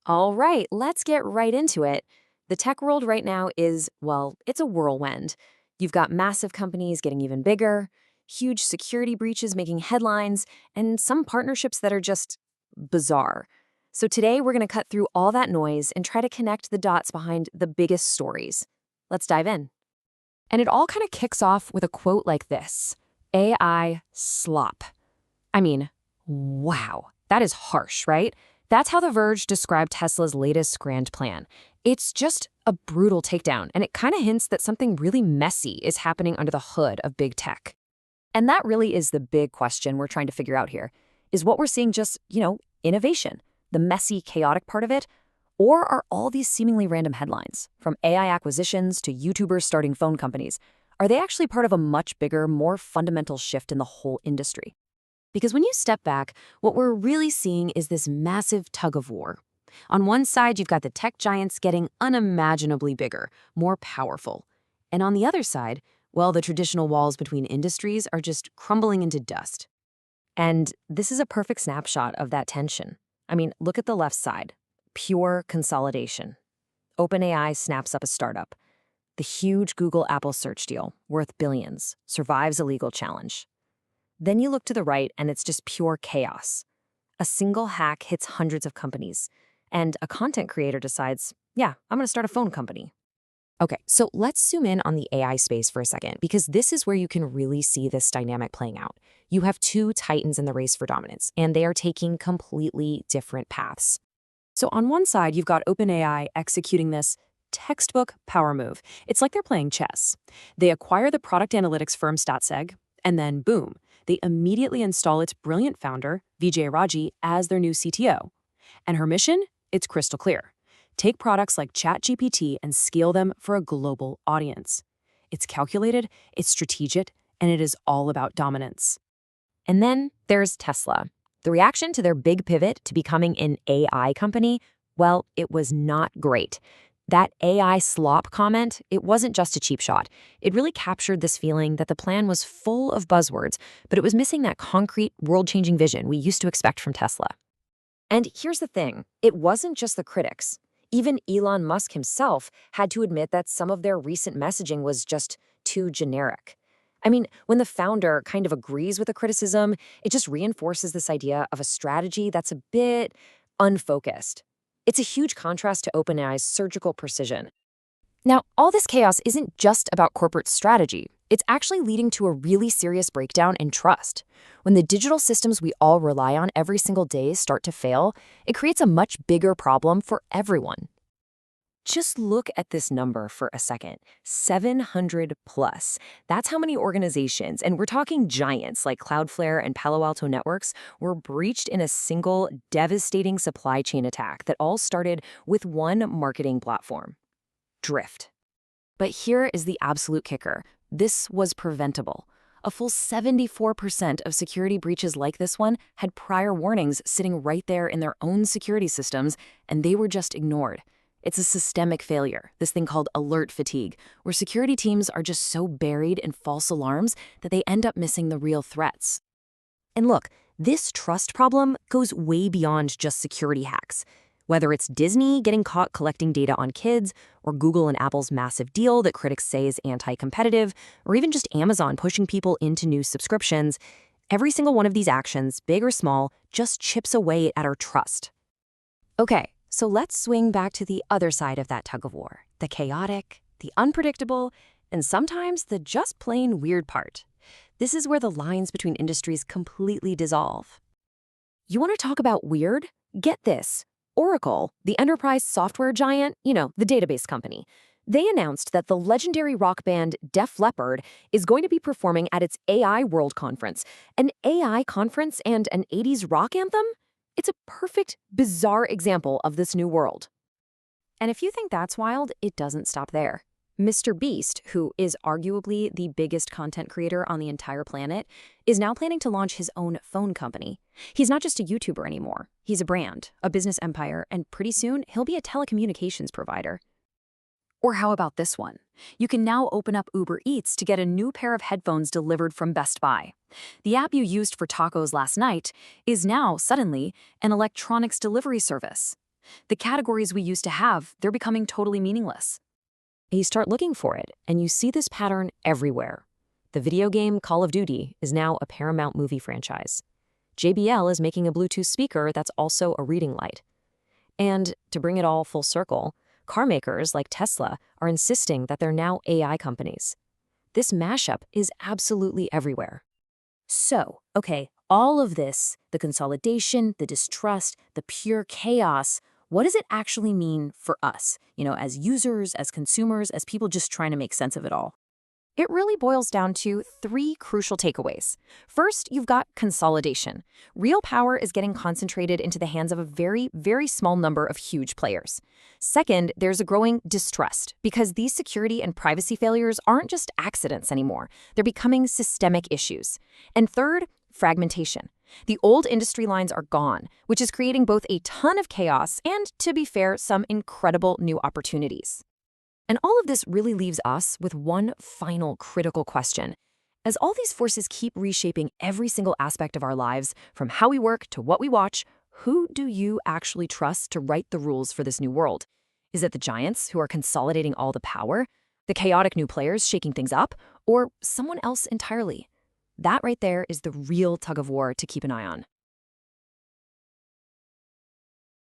All right, let's get right into it. The tech world right now is, well, it's a whirlwind. You've got massive companies getting even bigger, huge security breaches making headlines, and some partnerships that are just bizarre. So today we're going to cut through all that noise and try to connect the dots behind the biggest stories. Let's dive in. And it all kind of kicks off with a quote like this: AI slop. I mean, wow, that is harsh, right? That's how The Verge described Tesla's latest grand plan. It's just a brutal takedown, and it kind of hints that something really messy is happening under the hood of big tech. And that really is the big question we're trying to figure out here. Is what we're seeing just, innovation, the messy, chaotic part of it? Or are all these seemingly random headlines, from AI acquisitions to YouTubers starting phone companies, are they actually part of a much bigger, more fundamental shift in the whole industry? Because when you step back, what we're really seeing is this massive tug of war. On one side, you've got the tech giants getting unimaginably bigger, more powerful. And on the other side, well, the traditional walls between industries are just crumbling into dust. And this is a perfect snapshot of that tension. I mean, look at the left side. Pure consolidation. OpenAI snaps up a startup. The huge Google-Apple search deal, worth billions, survives a legal challenge. Then you look to the right and it's just pure chaos. A single hack hits hundreds of companies, and a content creator decides, yeah, I'm going to start a phone company. Okay, so let's zoom in on the AI space for a second, because this is where you can really see this dynamic playing out. You have two titans in the race for dominance, and they are taking completely different paths. So on one side, you've got OpenAI executing this textbook power move. It's like they're playing chess. They acquire the product analytics firm StatSeg, and then boom, they immediately install its brilliant founder, Vijay Raji, as their new CTO. And her mission? It's crystal clear. Take products like ChatGPT and scale them for a global audience. It's calculated, it's strategic, and it is all about dominance. And then there's Tesla. The reaction to their big pivot to becoming an AI company, well, it was not great. That AI slop comment, it wasn't just a cheap shot. It really captured this feeling that the plan was full of buzzwords, but it was missing that concrete, world-changing vision we used to expect from Tesla. And here's the thing, it wasn't just the critics. Even Elon Musk himself had to admit that some of their recent messaging was just too generic. I mean, when the founder kind of agrees with the criticism, it just reinforces this idea of a strategy that's a bit unfocused. It's a huge contrast to OpenAI's surgical precision. Now, all this chaos isn't just about corporate strategy. It's actually leading to a really serious breakdown in trust. When the digital systems we all rely on every single day start to fail, it creates a much bigger problem for everyone. Just look at this number for a second. 700 plus. That's how many organizations, and we're talking giants like Cloudflare and Palo Alto Networks, were breached in a single devastating supply chain attack that all started with one marketing platform: Drift. But here is the absolute kicker. This was preventable. A full 74% of security breaches like this one had prior warnings sitting right there in their own security systems, and they were just ignored. It's a systemic failure, this thing called alert fatigue, where security teams are just so buried in false alarms that they end up missing the real threats. And look, this trust problem goes way beyond just security hacks. Whether it's Disney getting caught collecting data on kids, or Google and Apple's massive deal that critics say is anti-competitive, or even just Amazon pushing people into new subscriptions, every single one of these actions, big or small, just chips away at our trust. Okay, so let's swing back to the other side of that tug of war, the chaotic, the unpredictable, and sometimes the just plain weird part. This is where the lines between industries completely dissolve. You want to talk about weird? Get this. Oracle, the enterprise software giant, the database company, they announced that the legendary rock band Def Leppard is going to be performing at its AI World Conference. An AI conference and an 80s rock anthem? It's a perfect, bizarre example of this new world. And if you think that's wild, it doesn't stop there. Mr. Beast, who is arguably the biggest content creator on the entire planet, is now planning to launch his own phone company. He's not just a YouTuber anymore. He's a brand, a business empire, and pretty soon he'll be a telecommunications provider. Or how about this one? You can now open up Uber Eats to get a new pair of headphones delivered from Best Buy. The app you used for tacos last night is now, suddenly, an electronics delivery service. The categories we used to have, they're becoming totally meaningless. You start looking for it, and you see this pattern everywhere. The video game Call of Duty is now a Paramount movie franchise. JBL is making a Bluetooth speaker that's also a reading light. And to bring it all full circle, car makers like Tesla are insisting that they're now AI companies. This mashup is absolutely everywhere. So, okay, all of this, the consolidation, the distrust, the pure chaos, what does it actually mean for us, as users, as consumers, as people just trying to make sense of it all? It really boils down to three crucial takeaways. First, you've got consolidation. Real power is getting concentrated into the hands of a very, very small number of huge players. Second, there's a growing distrust because these security and privacy failures aren't just accidents anymore. They're becoming systemic issues. And third, fragmentation. The old industry lines are gone, which is creating both a ton of chaos and, to be fair, some incredible new opportunities. And all of this really leaves us with one final critical question. As all these forces keep reshaping every single aspect of our lives, from how we work to what we watch, who do you actually trust to write the rules for this new world? Is it the giants who are consolidating all the power, the chaotic new players shaking things up, or someone else entirely? That right there is the real tug of war to keep an eye on.